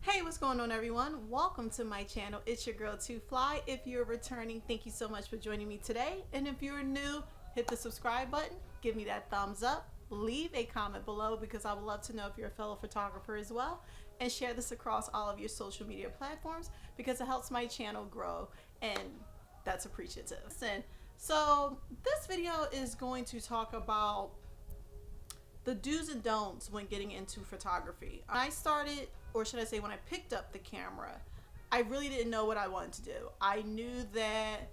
Hey, what's going on, everyone? Welcome to my channel. It's your girl, 2Fly. If you're returning, thank you so much for joining me today. And if you're new, hit the subscribe button, give me that thumbs up, leave a comment below because I would love to know if you're a fellow photographer as well. And share this across all of your social media platforms because it helps my channel grow, and that's appreciative. So this video is going to talk about the do's and don'ts when getting into photography. I started, or should I say, when I picked up the camera, I really didn't know what I wanted to do. I knew that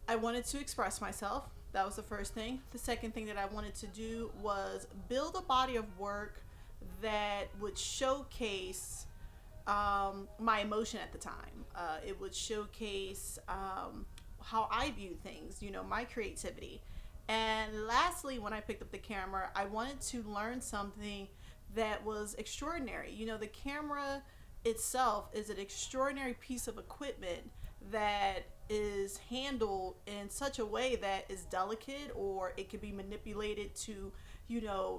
I wanted to express myself. That was the first thing. The second thing that I wanted to do was build a body of work that would showcase my emotion at the time. It would showcase how I view things, my creativity. And lastly, when I picked up the camera, I wanted to learn something that was extraordinary. The camera itself is an extraordinary piece of equipment that is handled in such a way that is delicate, or it could be manipulated to,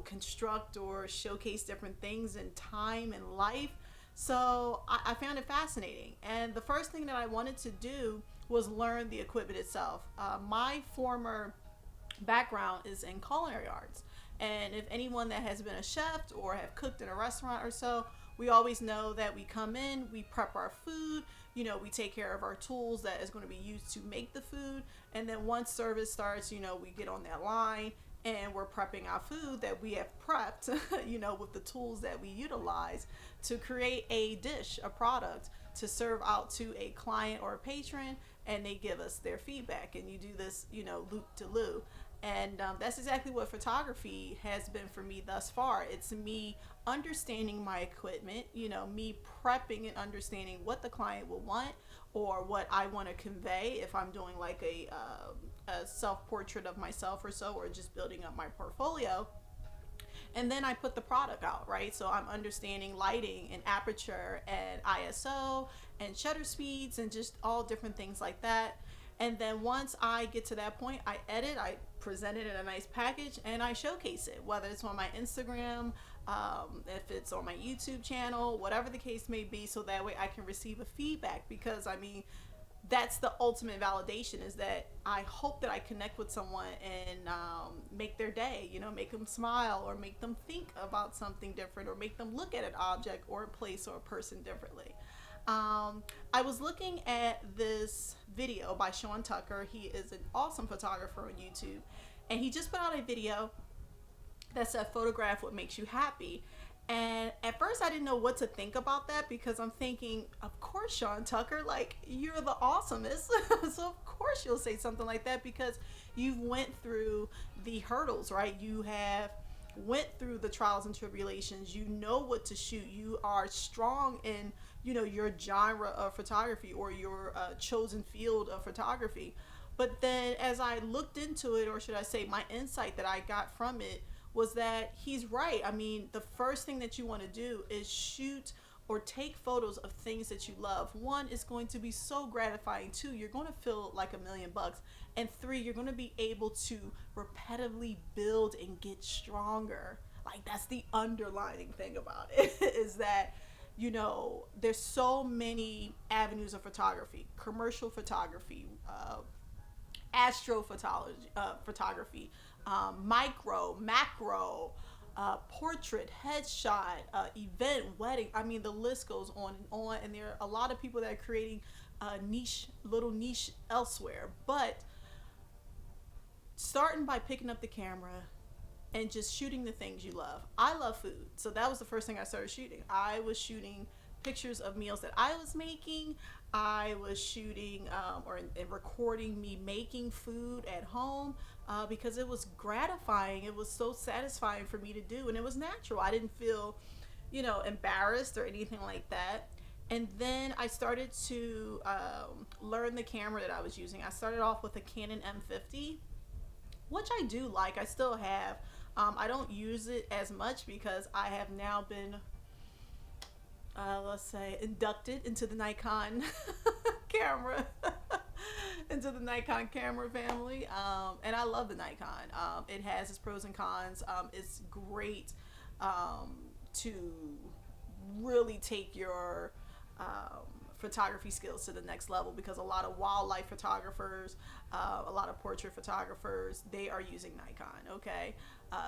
construct or showcase different things in time and life. So I found it fascinating. And the first thing that I wanted to do was learn the equipment itself. My former background is in culinary arts. And if anyone that has been a chef or have cooked in a restaurant or so, we always know that we come in, we prep our food, we take care of our tools that is going to be used to make the food. And then once service starts, we get on that line and we're prepping our food that we have prepped, with the tools that we utilize to create a dish, a product to serve out to a client or a patron, and they give us their feedback. And you do this, loop to loop. And that's exactly what photography has been for me thus far. It's me understanding my equipment, me prepping and understanding what the client will want or what I want to convey if I'm doing like a self-portrait of myself or so, or just building up my portfolio. And then I put the product out, right? So I'm understanding lighting and aperture and ISO and shutter speeds and just all different things like that. And then once I get to that point, I edit, I present it in a nice package, and I showcase it, whether it's on my Instagram, if it's on my YouTube channel, whatever the case may be, so that way I can receive a feedback. Because that's the ultimate validation, is that I hope that I connect with someone and make their day, make them smile or make them think about something different or make them look at an object or a place or a person differently. I was looking at this video by Sean Tucker. He is an awesome photographer on YouTube, and he just put out a video that said, photograph what makes you happy. And at first I didn't know what to think about that, because I'm thinking, of course, Sean Tucker, like, you're the awesomest. So of course you'll say something like that, because you've went through the hurdles, right? You have went through the trials and tribulations. You know what to shoot. You are strong in, your genre of photography, or your chosen field of photography. But then as I looked into it, or should I say my insight that I got from it, was that he's right. I mean, the first thing that you want to do is shoot or take photos of things that you love. One, is going to be so gratifying. Two, you're going to feel like $1,000,000. And three, you're going to be able to repetitively build and get stronger. Like, that's the underlining thing about it is that, there's so many avenues of photography: commercial photography, photography, micro, macro, portrait, headshot, event, wedding. I mean, the list goes on and on. And there are a lot of people that are creating little niche elsewhere. But starting by picking up the camera and just shooting the things you love. I love food, so that was the first thing I started shooting. I was shooting pictures of meals that I was making. I was shooting and recording me making food at home, because it was gratifying. It was so satisfying for me to do, and it was natural. I didn't feel, embarrassed or anything like that. And then I started to learn the camera that I was using. I started off with a Canon M50, which I do like. I still have. I don't use it as much because I have now been, let's say, inducted into the Nikon camera, into the Nikon camera family. And I love the Nikon. It has its pros and cons. It's great to really take your photography skills to the next level, because a lot of wildlife photographers, a lot of portrait photographers, they are using Nikon. Okay,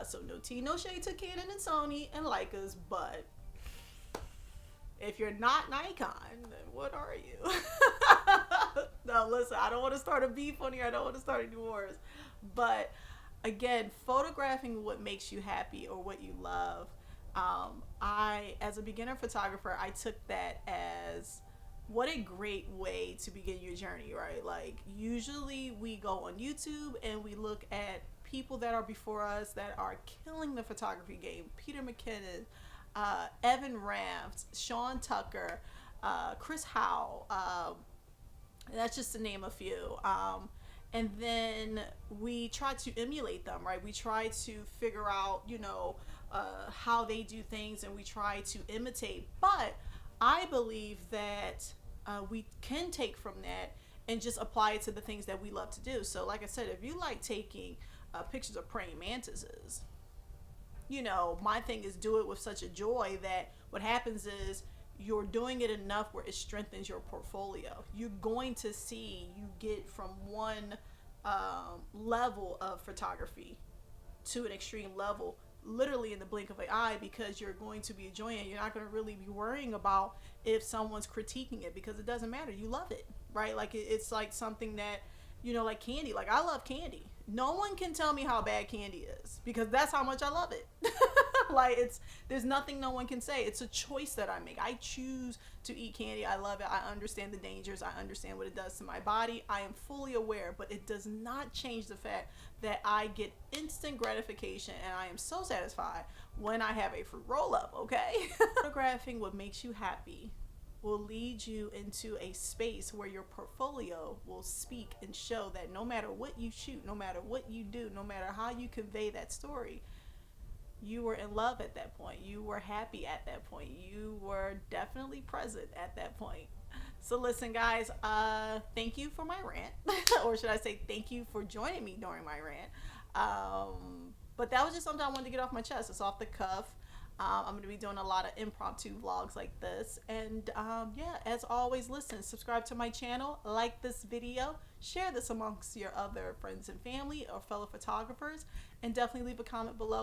so no tea, no shade to Canon and Sony and Leicas, but if you're not Nikon, then what are you? No, listen, I don't want to start a beef on here. I don't want to start any wars. But again, photographing what makes you happy or what you love. As a beginner photographer, I took that as what a great way to begin your journey, right? Like, usually we go on YouTube and we look at people that are before us that are killing the photography game. Peter McKinnon, Evan Raft, Sean Tucker, Chris Howe. That's just to name a few. And then we try to emulate them, right? We try to figure out, how they do things, and we try to imitate. But I believe that we can take from that and just apply it to the things that we love to do. So like I said, if you like taking pictures of praying mantises, my thing is do it with such a joy that what happens is you're doing it enough where it strengthens your portfolio. You're going to see you get from one level of photography to an extreme level literally in the blink of an eye, because you're going to be enjoying it. You're not going to really be worrying about if someone's critiquing it, because it doesn't matter. You love it, right? Like it's like something that, like candy. Like, I love candy. No one can tell me how bad candy is, because that's how much I love it. Like, there's nothing no one can say. It's a choice that I make. I choose to eat candy. I love it. I understand the dangers. I understand what it does to my body. I am fully aware, but it does not change the fact that I get instant gratification and I am so satisfied when I have a fruit roll up, okay? Photographing what makes you happy will lead you into a space where your portfolio will speak and show that no matter what you shoot, no matter what you do, no matter how you convey that story, you were in love at that point. You were happy at that point. You were definitely present at that point. So listen, guys, thank you for my rant. Or should I say thank you for joining me during my rant. But that was just something I wanted to get off my chest. It's off the cuff. I'm going to be doing a lot of impromptu vlogs like this. And yeah, as always, listen, subscribe to my channel, like this video, share this amongst your other friends and family or fellow photographers, and definitely leave a comment below